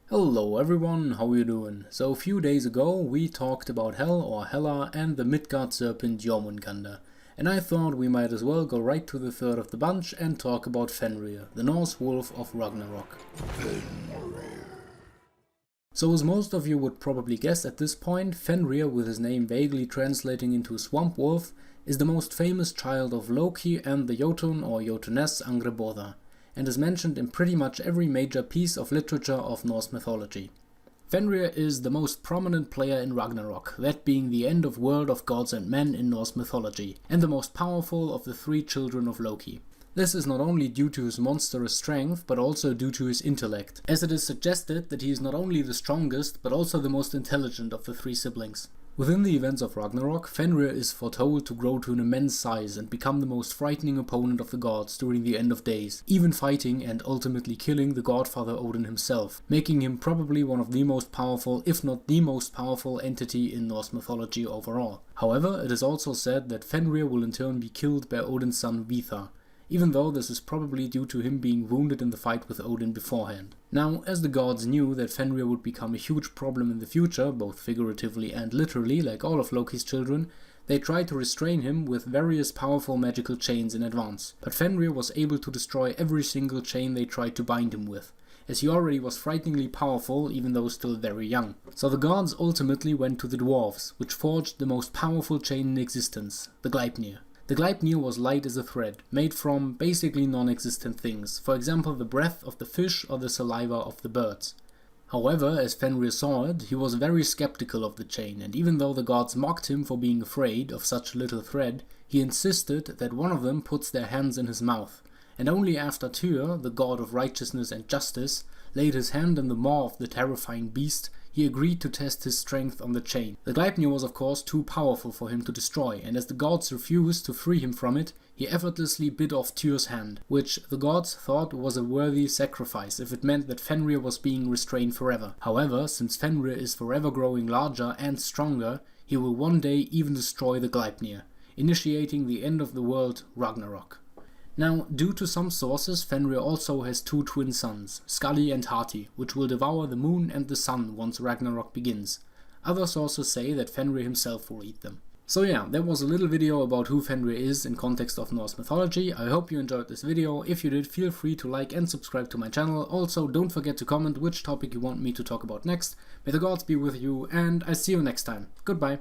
Hello everyone, how you doing? So a few days ago we talked about Hel or Hela and the Midgard serpent Jormungandr, and I thought we might as well go right to the third of the bunch and talk about Fenrir, the Norse wolf of Ragnarok. So as most of you would probably guess at this point, Fenrir, with his name vaguely translating into swamp wolf, is the most famous child of Loki and the Jotun or Jotuness Angreboda, and is mentioned in pretty much every major piece of literature of Norse mythology. Fenrir is the most prominent player in Ragnarok, that being the end of world of gods and men in Norse mythology, and the most powerful of the three children of Loki. This is not only due to his monstrous strength, but also due to his intellect, as it is suggested that he is not only the strongest, but also the most intelligent of the three siblings. Within the events of Ragnarok, Fenrir is foretold to grow to an immense size and become the most frightening opponent of the gods during the end of days, even fighting and ultimately killing the godfather Odin himself, making him probably one of the most powerful, if not the most powerful entity in Norse mythology overall. However, it is also said that Fenrir will in turn be killed by Odin's son Vidar, even though this is probably due to him being wounded in the fight with Odin beforehand. Now, as the gods knew that Fenrir would become a huge problem in the future, both figuratively and literally, like all of Loki's children, they tried to restrain him with various powerful magical chains in advance. But Fenrir was able to destroy every single chain they tried to bind him with, as he already was frighteningly powerful even though still very young. So the gods ultimately went to the dwarves, which forged the most powerful chain in existence, the Gleipnir. The Gleipnir was light as a thread, made from basically non-existent things, for example the breath of the fish or the saliva of the birds. However, as Fenrir saw it, he was very skeptical of the chain, and even though the gods mocked him for being afraid of such a little thread, he insisted that one of them puts their hands in his mouth, and only after Tyr, the god of righteousness and justice, laid his hand in the maw of the terrifying beast, he agreed to test his strength on the chain. The Gleipnir was of course too powerful for him to destroy, and as the gods refused to free him from it, he effortlessly bit off Tyr's hand, which the gods thought was a worthy sacrifice if it meant that Fenrir was being restrained forever. However, since Fenrir is forever growing larger and stronger, he will one day even destroy the Gleipnir, initiating the end of the world, Ragnarok. Now, due to some sources, Fenrir also has two twin sons, Skully and Hati, which will devour the moon and the sun once Ragnarok begins. Other sources say that Fenrir himself will eat them. So yeah, that was a little video about who Fenrir is in context of Norse mythology. I hope you enjoyed this video. If you did, feel free to like and subscribe to my channel. Also, don't forget to comment which topic you want me to talk about next. May the gods be with you, and I see you next time. Goodbye.